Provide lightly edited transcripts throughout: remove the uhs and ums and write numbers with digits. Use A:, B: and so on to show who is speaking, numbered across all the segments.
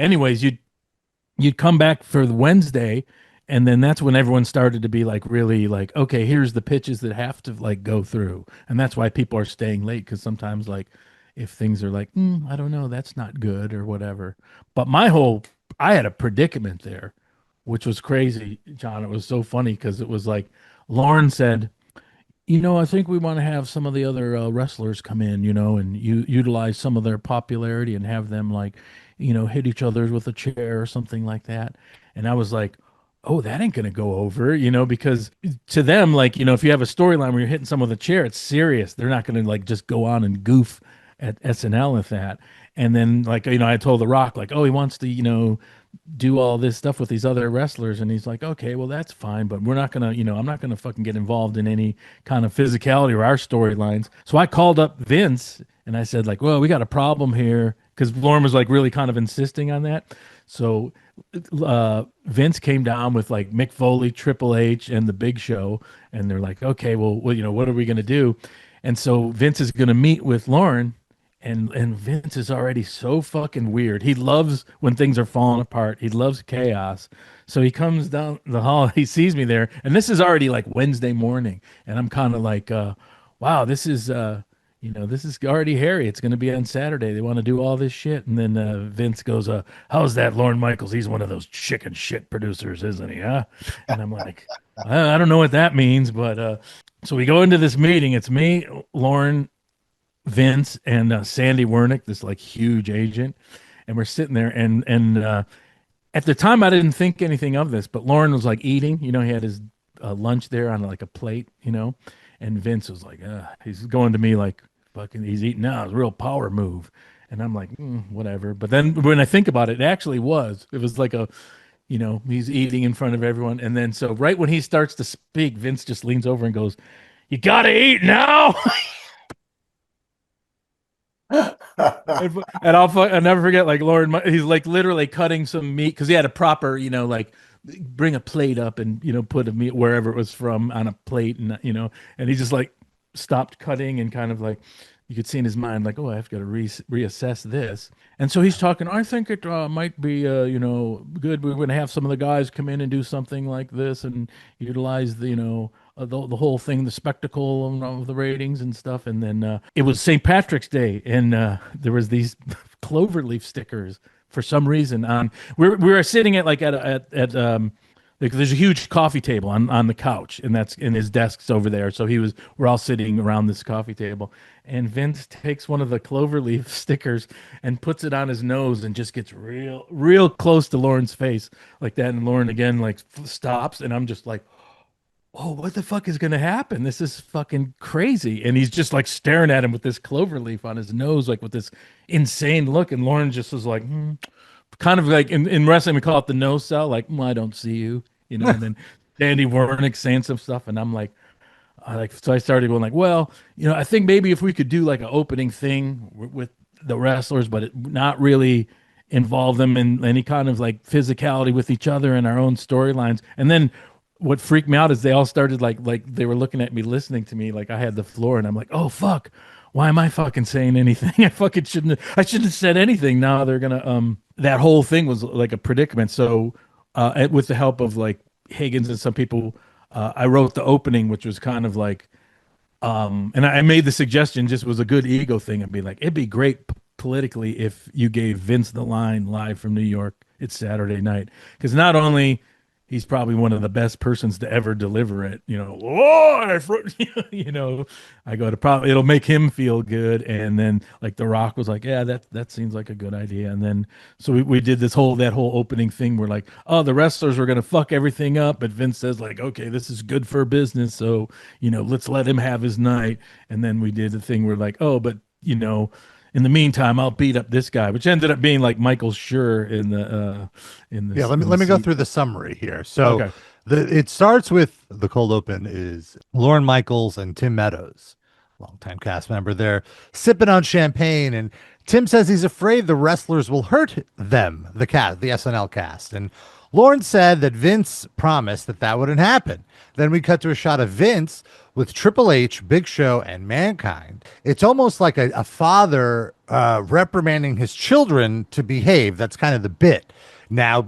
A: anyways, you'd come back for the Wednesday, and then that's when everyone started to be like really like, okay, here's the pitches that have to like go through, and that's why people are staying late because sometimes like if things are like, I don't know, that's not good or whatever. But I had a predicament there, which was crazy, John. It was so funny because it was like Lorne said, I think we want to have some of the other wrestlers come in, and utilize some of their popularity and have them like, hit each other with a chair or something like that. And I was like, oh, that ain't gonna go over, because to them, like, if you have a storyline where you're hitting someone with a chair, it's serious. They're not gonna like just go on and goof at SNL with that. And then like, I told The Rock, like, oh, he wants to, do all this stuff with these other wrestlers, and he's like, okay, well, that's fine, but we're not gonna, I'm not gonna fucking get involved in any kind of physicality or our storylines. So I called up Vince and I said, like, well, we got a problem here, because Lorne was like really kind of insisting on that. So Vince came down with like Mick Foley, Triple H, and the Big Show, and they're like, okay, well, what are we gonna do? And so Vince is gonna meet with Lorne, and Vince is already so fucking weird. He loves when things are falling apart. He loves chaos. So he comes down the hall. He sees me there, and this is already like Wednesday morning, and I'm kind of like, wow, this is already hairy. It's going to be on Saturday. They want to do all this shit, and then Vince goes, "How's that, Lorne Michaels? He's one of those chicken shit producers, isn't he? Huh?" And I'm like, I don't know what that means, but so we go into this meeting. It's me, Lorne, Vince, and Sandy Wernick, this like huge agent, and we're sitting there, and at the time I didn't think anything of this, but Lorne was like eating, he had his lunch there on like a plate, and Vince was like, he's going to me like fucking, he's eating now, it's a real power move, and I'm like, whatever. But then when I think about it, it was like a, he's eating in front of everyone, and then so right when he starts to speak, Vince just leans over and goes, "You gotta eat now." And I'll never forget, like Lauren, he's like literally cutting some meat because he had a proper, like bring a plate up and put a meat wherever it was from on a plate, and and he just like stopped cutting and kind of like you could see in his mind like, oh, I've got to reassess this. And so he's talking. I think it might be good. We're going to have some of the guys come in and do something like this and utilize the whole thing, the spectacle of the ratings and stuff. And then it was St. Patrick's Day, and there was these cloverleaf stickers for some reason on. We were sitting at like at like there's a huge coffee table on the couch, and that's in his desk's over there. So we're all sitting around this coffee table, and Vince takes one of the cloverleaf stickers and puts it on his nose and just gets real close to Lauren's face like that. And Lauren again like stops, and I'm just like, oh, what the fuck is going to happen? This is fucking crazy. And he's just like staring at him with this cloverleaf on his nose, like with this insane look. And Lauren just was like, kind of like in wrestling, we call it the no sell, like, I don't see you, and then Dandy Warnick saying some stuff. And I'm like, so I started going like, well, I think maybe if we could do like an opening thing with the wrestlers, but not really involve them in any kind of like physicality with each other and our own storylines. And then what freaked me out is they all started like they were looking at me, listening to me, like I had the floor, and I'm like, oh fuck, why am I fucking saying anything? I shouldn't have said anything. Now they're gonna that whole thing was like a predicament. So with the help of like Higgins and some people, I wrote the opening, which was kind of like and I made the suggestion, just was a good ego thing. I'd be like, it'd be great politically if you gave Vince the line live from New York. It's Saturday night, because not only he's probably one of the best persons to ever deliver it. I go to probably it'll make him feel good. And then like The Rock was like, yeah, that seems like a good idea. And then so we did that whole opening thing where like, oh, the wrestlers were gonna fuck everything up, but Vince says like, okay, this is good for business, so let's let him have his night. And then we did the thing where like, oh, but in the meantime, I'll beat up this guy, which ended up being like Michael Schur in the
B: Yeah, let me go through the summary here. So
A: okay.
B: it starts with the cold open is Lorne Michaels and Tim Meadows, longtime cast member. They're sipping on champagne, and Tim says he's afraid the wrestlers will hurt them, the SNL cast. And Lorne said that Vince promised that wouldn't happen. Then we cut to a shot of Vince with Triple H, Big Show, and Mankind. It's almost like a father reprimanding his children to behave. That's kind of the bit. Now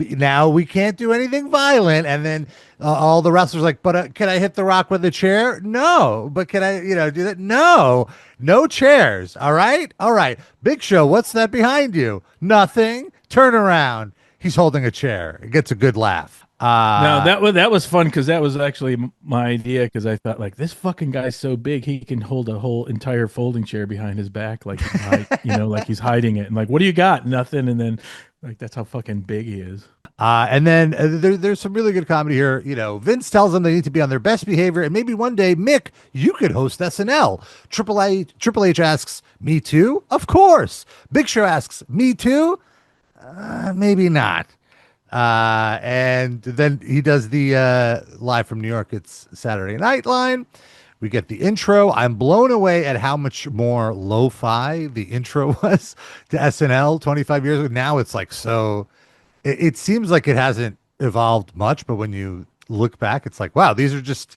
B: we can't do anything violent, and then all the wrestlers like, but can I hit the Rock with a chair? No, but can I, do that? No, no chairs. All right. Big Show, what's that behind you? Nothing. Turn around. He's holding a chair. It gets a good laugh.
A: No, that was fun because that was actually my idea because I thought like this fucking guy's so big he can hold a whole entire folding chair behind his back like like he's hiding it and like what do you got? Nothing, and then like that's how fucking big he is.
B: And then there's some really good comedy here. Vince tells them they need to be on their best behavior, and maybe one day, Mick, you could host SNL. Triple H asks, "Me too?" Of course. Big Show asks, "Me too?" Maybe not. And then he does the live from New York. It's Saturday Night line. We get the intro. I'm blown away at how much more lo-fi the intro was to SNL 25 years ago. Now it's like so. It seems like it hasn't evolved much, but when you look back, it's like, wow, these are just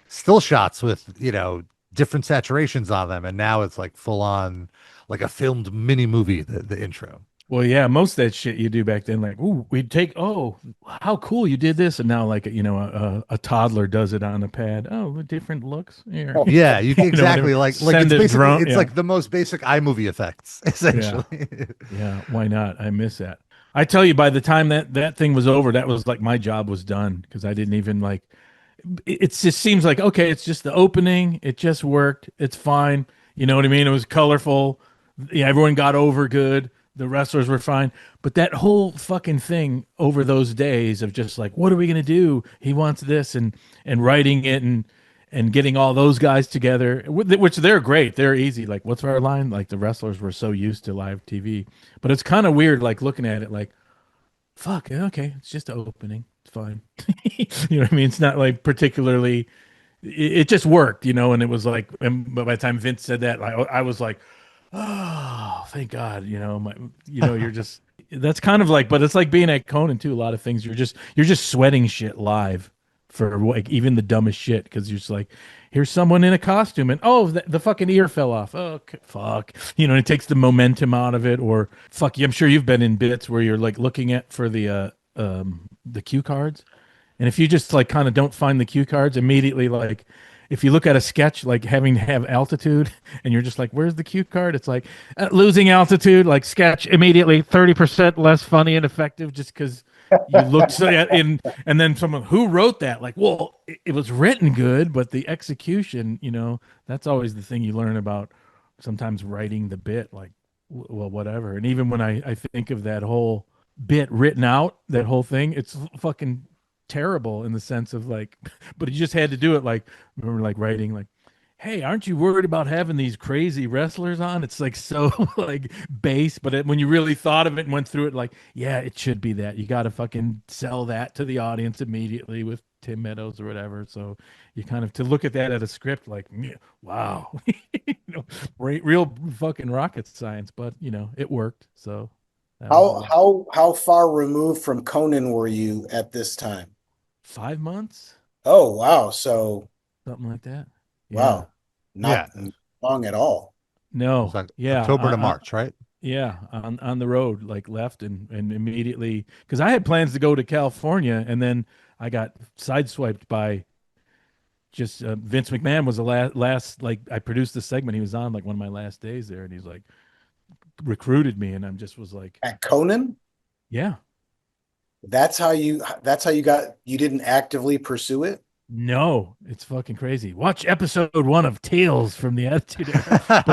B: still shots with, different saturations on them. And now it's like full on, like a filmed mini movie, the intro.
A: Well, yeah, most of that shit you do back then, like, ooh, we'd take, oh, how cool you did this, and now like a toddler does it on a pad. Oh, different looks here.
B: Yeah, you
A: You know what I
B: exactly
A: mean?
B: like
A: Send
B: it's
A: it
B: basically
A: drone.
B: it's
A: Yeah,
B: like the most basic iMovie effects,
A: yeah,
B: essentially.
A: yeah. Why not? I miss that. I tell you, by the time that thing was over, that was like my job was done because I didn't even like. It just seems like okay, it's just the opening. It just worked. It's fine. You know what I mean? It was colorful. Yeah, everyone got over good. The wrestlers were fine, but that whole fucking thing over those days of just like, what are we gonna do? He wants this, and writing it and getting all those guys together, which they're great. They're easy. Like, what's our line? Like the wrestlers were so used to live TV, but it's kind of weird. Like looking at it, like, fuck, okay, it's just an opening. It's fine. You know what I mean? It's not like particularly. It just worked, and it was like, and by the time Vince said that, I was like, oh, thank God, you're just that's kind of like, but it's like being at Conan too. A lot of things you're just sweating shit live for like even the dumbest shit because you're just like, here's someone in a costume and oh, the fucking ear fell off. Oh, fuck, it takes the momentum out of it. Or fuck, I'm sure you've been in bits where you're like looking at for the cue cards, and if you just like kind of don't find the cue cards immediately, like if you look at a sketch, like having to have altitude, and you're just like, where's the cue card? It's like losing altitude, like sketch immediately 30% less funny and effective just because you looked so in, and then someone who wrote that, like, well, it was written good, but the execution, that's always the thing you learn about sometimes writing the bit, like, well, whatever. And even when I think of that whole bit written out, that whole thing, it's fucking terrible in the sense of like, but you just had to do it. Like, remember, like writing, like, hey, aren't you worried about having these crazy wrestlers on? It's like so like base, but when you really thought of it and went through it, like, yeah, it should be that. You got to fucking sell that to the audience immediately with Tim Meadows or whatever. So you kind of to look at that at a script, like, yeah, wow, real fucking rocket science, but it worked. So that was
C: How far removed from Conan were you at this time?
A: 5 months,
C: Oh, wow. So,
A: something like that. Yeah.
C: wow,
B: Yeah,
C: not long at all.
B: it's
A: No.
B: like
A: Yeah.
B: October to March, right?
A: Yeah, on the road, like left and immediately because I had plans to go to California, and then I got sideswiped by just Vince McMahon was the last like I produced the segment he was on like one of my last days there, and he's like recruited me, and I'm just was like,
C: At Conan,
A: yeah,
C: you didn't actively pursue it?
A: no, it's fucking crazy. Watch episode 1 of Tales from the Attitude Era.